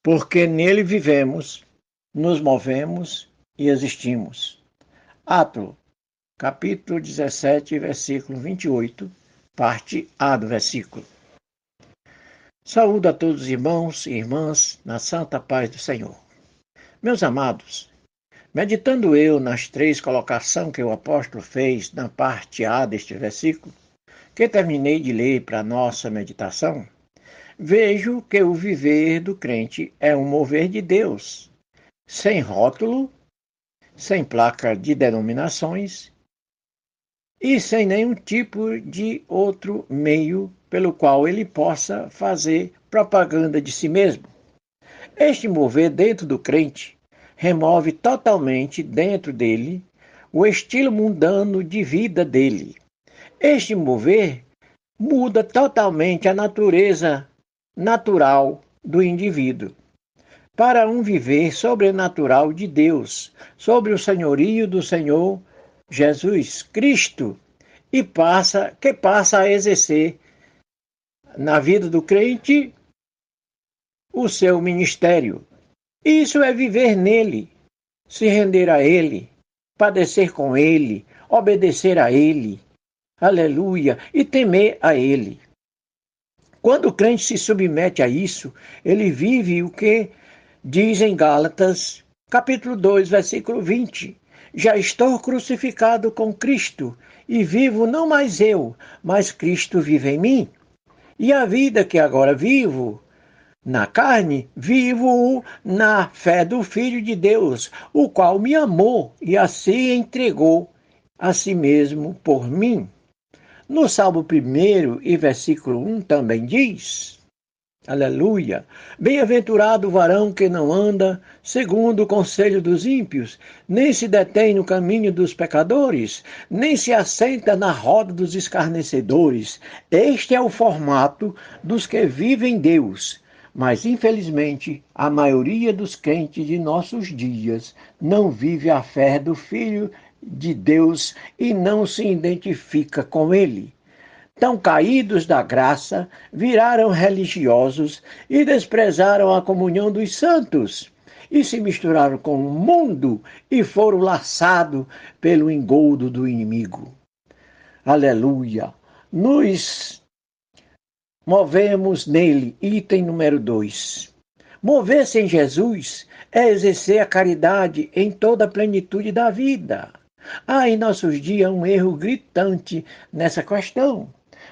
porque nele vivemos, nos movemos e existimos. Atos, capítulo 17, versículo 28, parte A do versículo. Saúdo a todos os irmãos e irmãs na santa paz do Senhor. Meus amados, meditando eu nas três colocações que o apóstolo fez na parte A deste versículo, que terminei de ler para nossa meditação, vejo que o viver do crente é um mover de Deus, sem rótulo, sem placa de denominações e sem nenhum tipo de outro meio pelo qual ele possa fazer propaganda de si mesmo. Este mover dentro do crente remove totalmente dentro dele o estilo mundano de vida dele. Este mover muda totalmente a natureza natural do indivíduo para um viver sobrenatural de Deus, sobre o senhorio do Senhor Jesus Cristo, e passa a exercer na vida do crente o seu ministério. Isso é viver nele, se render a ele, padecer com ele, obedecer a ele, aleluia, e temer a ele. Quando o crente se submete a isso, ele vive o que diz em Gálatas, capítulo 2, versículo 20. Já estou crucificado com Cristo, e vivo não mais eu, mas Cristo vive em mim. E a vida que agora vivo na carne, vivo na fé do Filho de Deus, o qual me amou e assim entregou a si mesmo por mim. No Salmo 1 e versículo 1 também diz, aleluia, bem-aventurado o varão que não anda segundo o conselho dos ímpios, nem se detém no caminho dos pecadores, nem se assenta na roda dos escarnecedores. Este é o formato dos que vivem Deus. Mas, infelizmente, a maioria dos crentes de nossos dias não vive a fé do Filho de Deus e não se identifica com ele. Tão caídos da graça, viraram religiosos e desprezaram a comunhão dos santos, e se misturaram com o mundo e foram laçados pelo engodo do inimigo. Aleluia! Nos movemos nele, item número 2. Mover-se em Jesus é exercer a caridade em toda a plenitude da vida. Há em nossos dias um erro gritante nessa questão.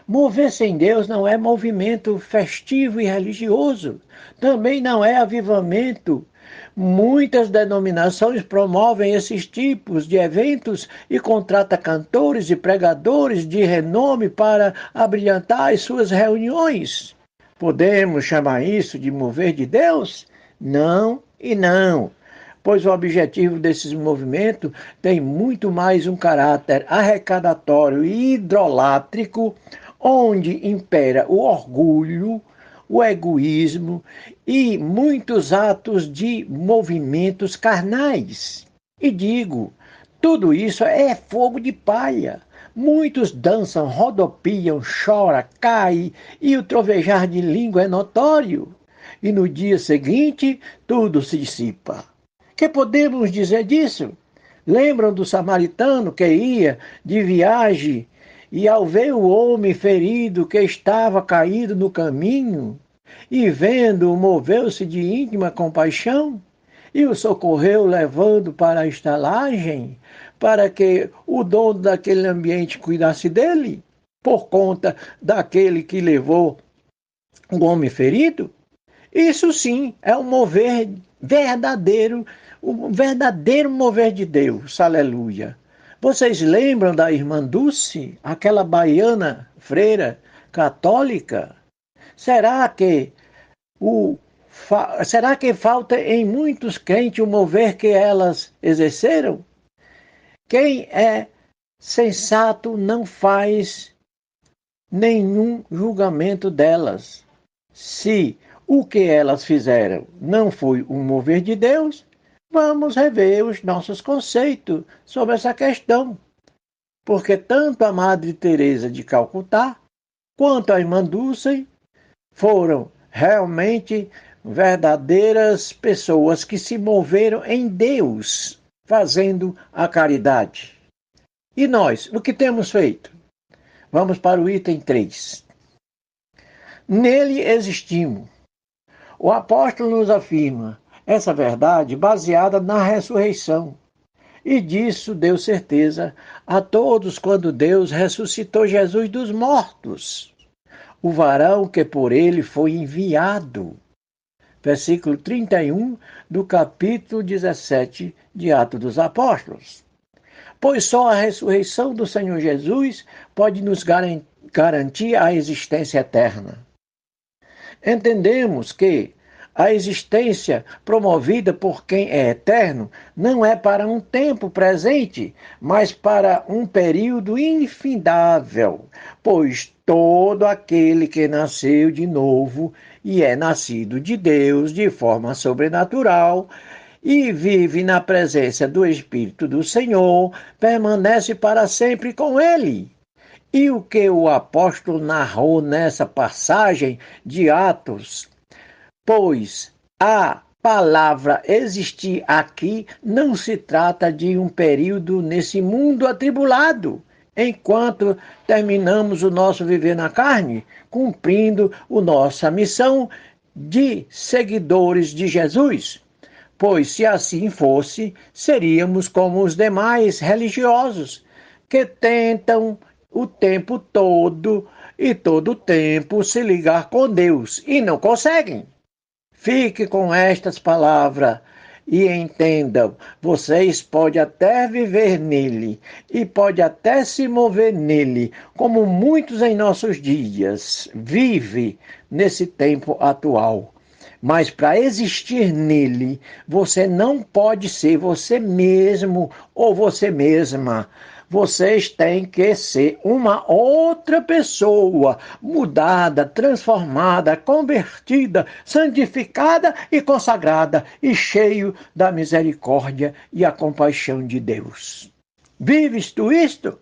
Mover-se em Deus não é movimento festivo e religioso, também não é avivamento. Muitas denominações promovem esses tipos de eventos e contratam cantores e pregadores de renome para abrilhantar as suas reuniões. Podemos chamar isso de mover de Deus? Não e não, pois o objetivo desses movimentos tem muito mais um caráter arrecadatório e hidrolátrico, onde impera o orgulho, o egoísmo e muitos atos de movimentos carnais. E digo, tudo isso é fogo de palha. Muitos dançam, rodopiam, choram, caem e o trovejar de língua é notório. E no dia seguinte, tudo se dissipa. Que podemos dizer disso? Lembram do samaritano que ia de viagem e ao ver o homem ferido que estava caído no caminho, e vendo-o moveu-se de íntima compaixão, e o socorreu levando para a estalagem, para que o dono daquele ambiente cuidasse dele, por conta daquele que levou o homem ferido? Isso sim é um mover verdadeiro, um verdadeiro mover de Deus, aleluia. Vocês lembram da irmã Dulce, aquela baiana freira católica? Será que falta em muitos crentes o mover que elas exerceram? Quem é sensato não faz nenhum julgamento delas. Se o que elas fizeram não foi um mover de Deus, vamos rever os nossos conceitos sobre essa questão. Porque tanto a Madre Teresa de Calcutá quanto a irmã Dulce foram realmente verdadeiras pessoas que se moveram em Deus, fazendo a caridade. E nós, o que temos feito? Vamos para o item 3. Nele existimos. O apóstolo nos afirma essa verdade baseada na ressurreição. E disso deu certeza a todos quando Deus ressuscitou Jesus dos mortos, o varão que por ele foi enviado. Versículo 31 do capítulo 17 de Atos dos Apóstolos. Pois só a ressurreição do Senhor Jesus pode nos garantir a existência eterna. Entendemos que a existência promovida por quem é eterno não é para um tempo presente, mas para um período infindável, pois todo aquele que nasceu de novo e é nascido de Deus de forma sobrenatural e vive na presença do Espírito do Senhor, permanece para sempre com ele. E o que o apóstolo narrou nessa passagem de Atos, pois a palavra existir aqui não se trata de um período nesse mundo atribulado, enquanto terminamos o nosso viver na carne, cumprindo a nossa missão de seguidores de Jesus. Pois se assim fosse, seríamos como os demais religiosos, que tentam o tempo todo e todo o tempo se ligar com Deus e não conseguem. Fique com estas palavras e entendam, vocês podem até viver nele e podem até se mover nele, como muitos em nossos dias vivem nesse tempo atual. Mas para existir nele, você não pode ser você mesmo ou você mesma. Vocês têm que ser uma outra pessoa, mudada, transformada, convertida, santificada e consagrada, e cheio da misericórdia e a compaixão de Deus. Vives tu isto?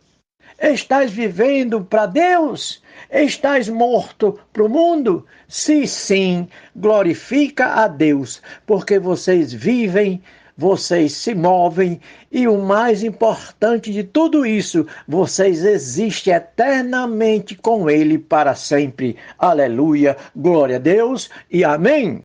Estás vivendo para Deus? Estás morto para o mundo? Se sim, glorifica a Deus, porque vocês vivem, vocês se movem e o mais importante de tudo isso, vocês existem eternamente com Ele para sempre. Aleluia, glória a Deus e amém.